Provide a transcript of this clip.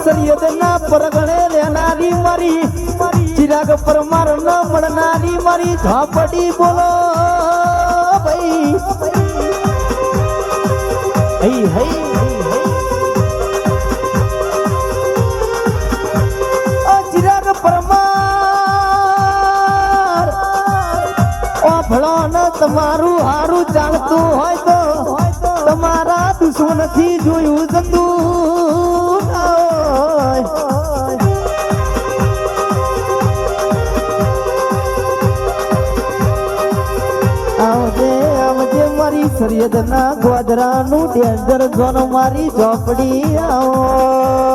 સરિયદના પરગણે રહેનારી મારી ચિરાગ પરમાર ન મળનારી મારી ઝાપડી બોલો ભાઈ હઈ હઈ ચિરાગ પરમાર ઓ ભળો ન તમારું હારું ચાલતું હોય તો તમારા દુશ્મનથી જોયું જતું સરિયદના ગોદરાનું ડેન્જર ઝોન મારી ઝોપડી આવો